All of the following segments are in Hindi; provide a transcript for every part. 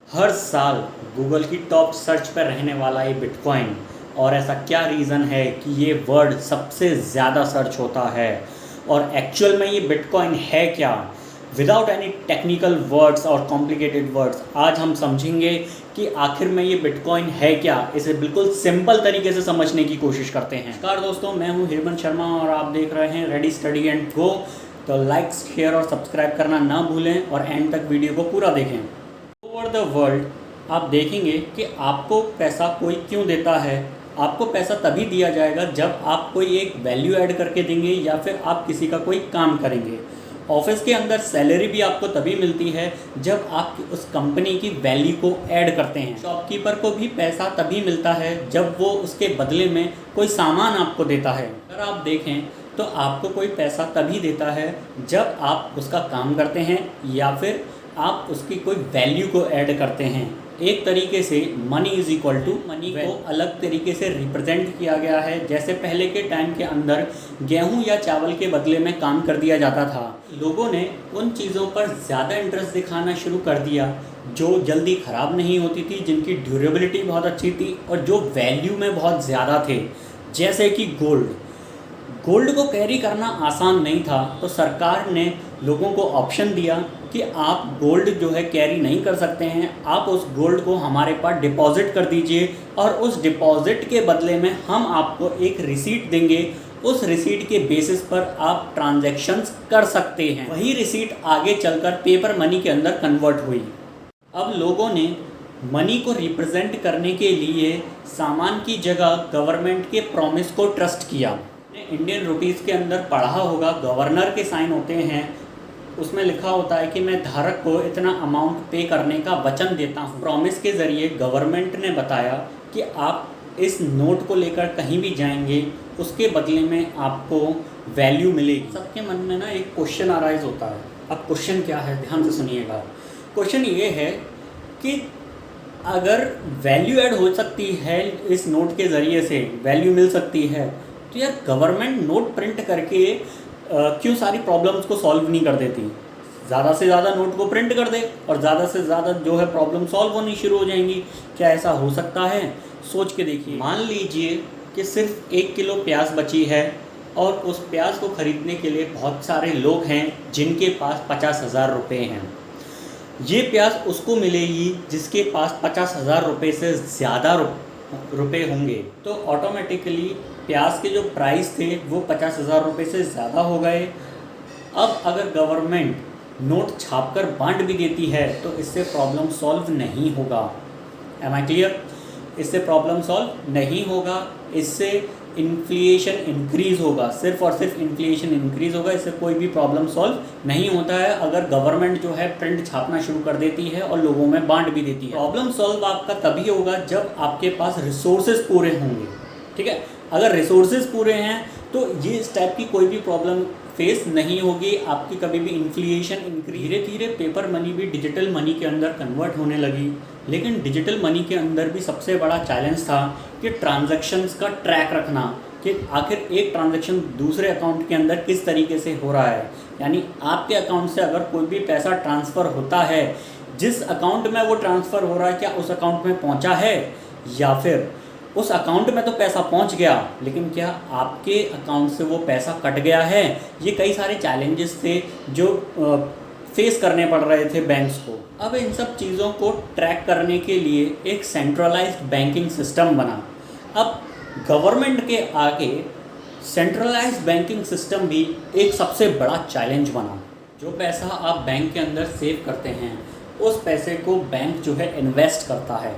हर साल गूगल की टॉप सर्च पर रहने वाला ये बिटकॉइन। और ऐसा क्या रीज़न है कि ये वर्ड सबसे ज़्यादा सर्च होता है और एक्चुअल में ये बिटकॉइन है क्या? विदाउट एनी टेक्निकल वर्ड्स और कॉम्प्लिकेटेड वर्ड्स आज हम समझेंगे कि आखिर में ये बिटकॉइन है क्या। इसे बिल्कुल सिंपल तरीके से समझने की कोशिश करते हैं। नमस्कार दोस्तों, मैं हूँ हेमंत शर्मा और आप देख रहे हैं रेडी स्टडी एंड गो। तो लाइक, शेयर और सब्सक्राइब करना ना भूलें और एंड तक वीडियो को पूरा देखें। ओवर द वर्ल्ड आप देखेंगे कि आपको पैसा कोई क्यों देता है। आपको पैसा तभी दिया जाएगा जब आप कोई एक वैल्यू ऐड करके देंगे या फिर आप किसी का कोई काम करेंगे। ऑफिस के अंदर सैलरी भी आपको तभी मिलती है जब आप उस कंपनी की वैल्यू को ऐड करते हैं। शॉपकीपर को भी पैसा तभी मिलता है जब वो उसके बदले में कोई सामान आपको देता है। अगर आप देखें तो आपको कोई पैसा तभी देता है जब आप उसका काम करते हैं या फिर आप उसकी कोई वैल्यू को ऐड करते हैं। एक तरीके से money is equal to money को अलग तरीके से रिप्रेजेंट किया गया है। जैसे पहले के टाइम के अंदर गेहूं या चावल के बदले में काम कर दिया जाता था। लोगों ने उन चीज़ों पर ज़्यादा इंटरेस्ट दिखाना शुरू कर दिया जो जल्दी ख़राब नहीं होती थी, जिनकी ड्यूरेबिलिटी बहुत अच्छी थी और जो वैल्यू में बहुत ज़्यादा थे। जैसे कि गोल्ड को कैरी करना आसान नहीं था, तो सरकार ने लोगों को ऑप्शन दिया कि आप गोल्ड जो है कैरी नहीं कर सकते हैं, आप उस गोल्ड को हमारे पास डिपॉजिट कर दीजिए और उस डिपॉजिट के बदले में हम आपको एक रिसीट देंगे। उस रिसीट के बेसिस पर आप ट्रांजैक्शंस कर सकते हैं। वही रिसीट आगे चलकर पेपर मनी के अंदर कन्वर्ट हुई। अब लोगों ने मनी को रिप्रेजेंट करने के लिए सामान की जगह गवर्नमेंट के प्रॉमिस को ट्रस्ट किया। इंडियन रुपीज़ के अंदर पढ़ा होगा, गवर्नर के साइन होते हैं, उसमें लिखा होता है कि मैं धारक को इतना अमाउंट पे करने का वचन देता हूँ। प्रॉमिस के ज़रिए गवर्नमेंट ने बताया कि आप इस नोट को लेकर कहीं भी जाएंगे उसके बदले में आपको वैल्यू मिलेगी। सबके मन में ना एक क्वेश्चन अराइज होता है। अब क्वेश्चन क्या है, ध्यान से सुनिएगा। क्वेश्चन ये है कि अगर वैल्यू ऐड हो सकती है, इस नोट के ज़रिए से वैल्यू मिल सकती है, तो यार गवर्नमेंट नोट प्रिंट करके क्यों सारी प्रॉब्लम्स को सॉल्व नहीं कर देती? ज़्यादा से ज़्यादा नोट को प्रिंट कर दे और ज़्यादा से ज़्यादा जो है प्रॉब्लम सॉल्व होनी शुरू हो जाएंगी। क्या ऐसा हो सकता है? सोच के देखिए। मान लीजिए कि सिर्फ 1 किलो प्याज बची है और उस प्याज को ख़रीदने के लिए बहुत सारे लोग हैं जिनके पास 50,000 रुपये हैं। ये प्याज उसको मिलेगी जिसके पास 50,000 रुपये से ज़्यादा रुपये होंगे। तो ऑटोमेटिकली प्याज के जो प्राइस थे वो 50,000 रुपये से ज़्यादा हो गए। अब अगर गवर्नमेंट नोट छापकर बांट भी देती है तो इससे प्रॉब्लम सॉल्व नहीं होगा। Am I clear? इससे प्रॉब्लम सॉल्व नहीं होगा, इससे इन्फ्लेशन इंक्रीज़ होगा। सिर्फ और सिर्फ इन्फ्लेशन इंक्रीज़ होगा, इससे कोई भी प्रॉब्लम सॉल्व नहीं होता है। अगर गवर्नमेंट जो है प्रिंट छापना शुरू कर देती है और लोगों में बांट भी देती है। प्रॉब्लम सॉल्व आपका तभी होगा जब आपके पास रिसोर्सेज पूरे होंगे। ठीक है, अगर रिसोर्सेज पूरे हैं तो ये इस टाइप की कोई भी प्रॉब्लम फेस नहीं होगी आपकी कभी भी। इन्फ्लेशन इंक्रीज, धीरे धीरे पेपर मनी भी डिजिटल मनी के अंदर कन्वर्ट होने लगी। लेकिन डिजिटल मनी के अंदर भी सबसे बड़ा चैलेंज था कि ट्रांजैक्शंस का ट्रैक रखना, कि आखिर एक ट्रांजैक्शन दूसरे अकाउंट के अंदर किस तरीके से हो रहा है। यानी आपके अकाउंट से अगर कोई भी पैसा ट्रांसफ़र होता है, जिस अकाउंट में वो ट्रांसफ़र हो रहा है क्या उस अकाउंट में पहुँचा है, या फिर उस अकाउंट में तो पैसा पहुंच गया लेकिन क्या आपके अकाउंट से वो पैसा कट गया है। ये कई सारे चैलेंजेस थे जो फेस करने पड़ रहे थे बैंक्स को। अब इन सब चीज़ों को ट्रैक करने के लिए एक सेंट्रलाइज्ड बैंकिंग सिस्टम बना। अब गवर्नमेंट के आगे सेंट्रलाइज्ड बैंकिंग सिस्टम भी एक सबसे बड़ा चैलेंज बना। जो पैसा आप बैंक के अंदर सेव करते हैं उस पैसे को बैंक जो है इन्वेस्ट करता है।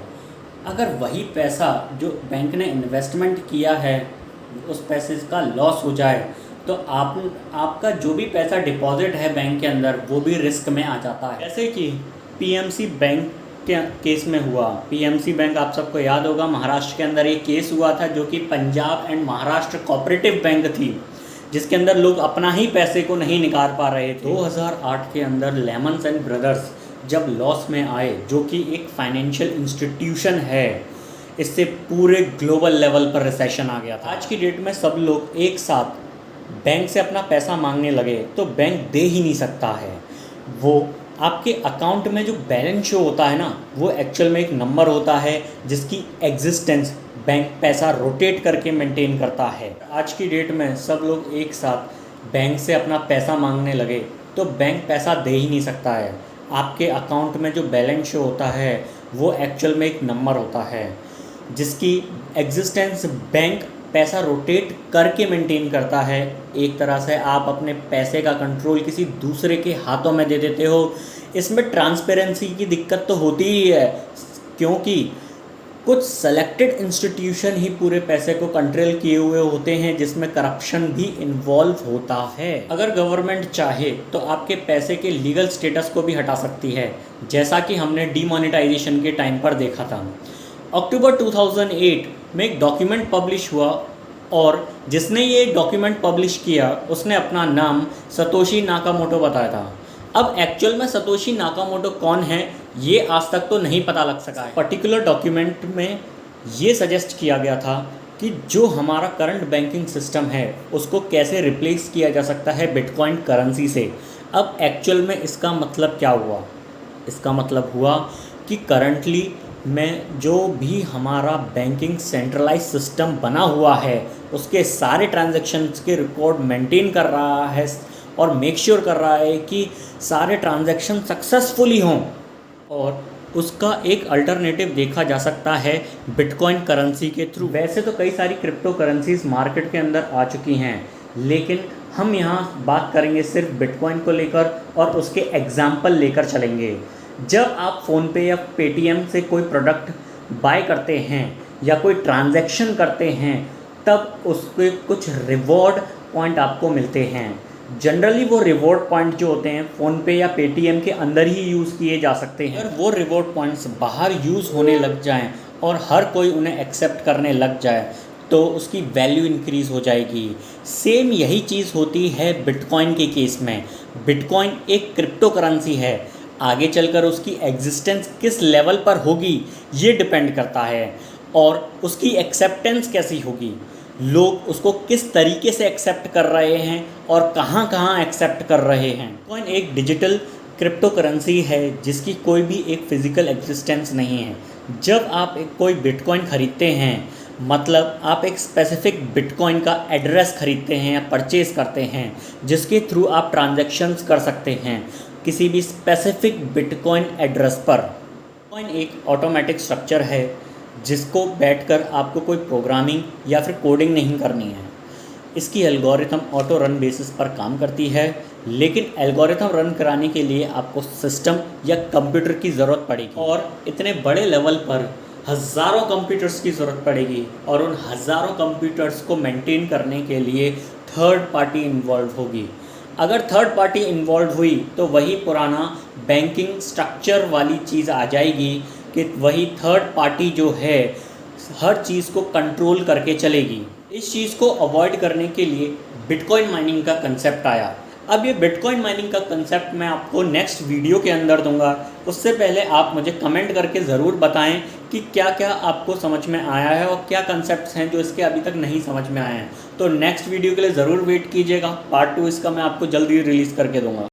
अगर वही पैसा जो बैंक ने इन्वेस्टमेंट किया है उस पैसे का लॉस हो जाए तो आपका जो भी पैसा डिपॉजिट है बैंक के अंदर वो भी रिस्क में आ जाता है। जैसे कि पीएमसी बैंक के केस में हुआ। पीएमसी बैंक आप सबको याद होगा, महाराष्ट्र के अंदर एक केस हुआ था जो कि Punjab and Maharashtra cooperative bank थी, जिसके अंदर लोग अपना ही पैसे को नहीं निकाल पा रहे थे। 2008 के अंदर लेमन्स एंड ब्रदर्स जब लॉस में आए, जो कि एक फाइनेंशियल इंस्टीट्यूशन है, इससे पूरे ग्लोबल लेवल पर रिसेशन आ गया था। आज की डेट में सब लोग एक साथ बैंक से अपना पैसा मांगने लगे तो बैंक दे ही नहीं सकता है। वो आपके अकाउंट में जो बैलेंस शो होता है ना, वो एक्चुअल में एक नंबर होता है जिसकी एग्जिस्टेंस बैंक पैसा रोटेट करके मेंटेन करता है। आज की डेट में सब लोग एक साथ बैंक से अपना पैसा मांगने लगे तो बैंक पैसा दे ही नहीं सकता है। आपके अकाउंट में जो बैलेंस शो होता है वो एक्चुअल में एक नंबर होता है जिसकी एग्जिस्टेंस बैंक पैसा रोटेट करके मेंटेन करता है। एक तरह से आप अपने पैसे का कंट्रोल किसी दूसरे के हाथों में दे देते हो। इसमें ट्रांसपेरेंसी की दिक्कत तो होती ही है, क्योंकि कुछ सेलेक्टेड इंस्टीट्यूशन ही पूरे पैसे को कंट्रोल किए हुए होते हैं, जिसमें करप्शन भी इन्वॉल्व होता है। अगर गवर्नमेंट चाहे तो आपके पैसे के लीगल स्टेटस को भी हटा सकती है, जैसा कि हमने डीमोनेटाइजेशन के टाइम पर देखा था। अक्टूबर 2008 में एक डॉक्यूमेंट पब्लिश हुआ और जिसने ये डॉक्यूमेंट पब्लिश किया उसने अपना नाम सतोशी नाकामोटो बताया था। अब एक्चुअल में सतोशी नाकामोटो कौन है ये आज तक तो नहीं पता लग सका है। पर्टिकुलर डॉक्यूमेंट में ये सजेस्ट किया गया था कि जो हमारा करंट बैंकिंग सिस्टम है उसको कैसे रिप्लेस किया जा सकता है बिटकॉइन करेंसी से। अब एक्चुअल में इसका मतलब क्या हुआ? इसका मतलब हुआ कि करंटली में जो भी हमारा बैंकिंग सेंट्रलाइज सिस्टम बना हुआ है उसके सारे ट्रांजैक्शंस के रिकॉर्ड मेंटेन कर रहा है और मेक श्योर कर रहा है कि सारे ट्रांजैक्शन सक्सेसफुली हों। और उसका एक अल्टरनेटिव देखा जा सकता है बिटकॉइन करेंसी के थ्रू। वैसे तो कई सारी क्रिप्टो करेंसीज मार्केट के अंदर आ चुकी हैं, लेकिन हम यहाँ बात करेंगे सिर्फ बिटकॉइन को लेकर और उसके एग्जाम्पल लेकर चलेंगे। जब आप फ़ोनपे या पेटीएम से कोई प्रोडक्ट बाय करते हैं या कोई ट्रांजैक्शन करते हैं तब उसके कुछ रिवॉर्ड पॉइंट आपको मिलते हैं। जनरली वो रिवॉर्ड पॉइंट जो होते हैं फ़ोनपे या पेटीएम के अंदर ही यूज़ किए जा सकते हैं। अगर वो रिवॉर्ड पॉइंट्स बाहर यूज़ होने लग जाएं और हर कोई उन्हें एक्सेप्ट करने लग जाए तो उसकी वैल्यू इंक्रीज़ हो जाएगी। सेम यही चीज़ होती है बिटकॉइन के केस में। बिटकॉइन एक क्रिप्टो करेंसी है, आगे चलकर उसकी एग्जिस्टेंस किस लेवल पर होगी ये डिपेंड करता है और उसकी एक्सेप्टेंस कैसी होगी, लोग उसको किस तरीके से एक्सेप्ट कर रहे हैं और कहाँ कहाँ एक्सेप्ट कर रहे हैं। बिटकॉइन एक डिजिटल क्रिप्टो करेंसी है जिसकी कोई भी एक फ़िज़िकल एग्जिस्टेंस नहीं है। जब आप कोई बिटकॉइन ख़रीदते हैं मतलब आप एक स्पेसिफिक बिटकॉइन का एड्रेस ख़रीदते हैं या परचेज़ करते हैं जिसके थ्रू आप ट्रांजैक्शंस कर सकते हैं किसी भी स्पेसिफिक बिटकॉइन एड्रेस पर। बिटकॉइन एक ऑटोमेटिक स्ट्रक्चर है जिसको बैठकर आपको कोई प्रोग्रामिंग या फिर कोडिंग नहीं करनी है। इसकी एल्गोरिथम ऑटो रन बेसिस पर काम करती है, लेकिन एल्गोरिथम रन कराने के लिए आपको सिस्टम या कंप्यूटर की ज़रूरत पड़ेगी और इतने बड़े लेवल पर हज़ारों कंप्यूटर्स की ज़रूरत पड़ेगी और उन हज़ारों कंप्यूटर्स को मेंटेन करने के लिए थर्ड पार्टी इन्वॉल्व होगी। अगर थर्ड पार्टी इन्वॉल्व हुई तो वही पुराना बैंकिंग स्ट्रक्चर वाली चीज़ आ जाएगी कि वही थर्ड पार्टी जो है हर चीज़ को कंट्रोल करके चलेगी। इस चीज़ को अवॉइड करने के लिए बिटकॉइन माइनिंग का कंसेप्ट आया। अब ये बिटकॉइन माइनिंग का कंसेप्ट मैं आपको नेक्स्ट वीडियो के अंदर दूंगा। उससे पहले आप मुझे कमेंट करके ज़रूर बताएं कि क्या क्या आपको समझ में आया है और क्या कंसेप्ट्स हैं जो इसके अभी तक नहीं समझ में आए हैं। तो नेक्स्ट वीडियो के लिए ज़रूर वेट कीजिएगा। पार्ट 2 इसका मैं आपको जल्दी रिलीज़ करके दूंगा।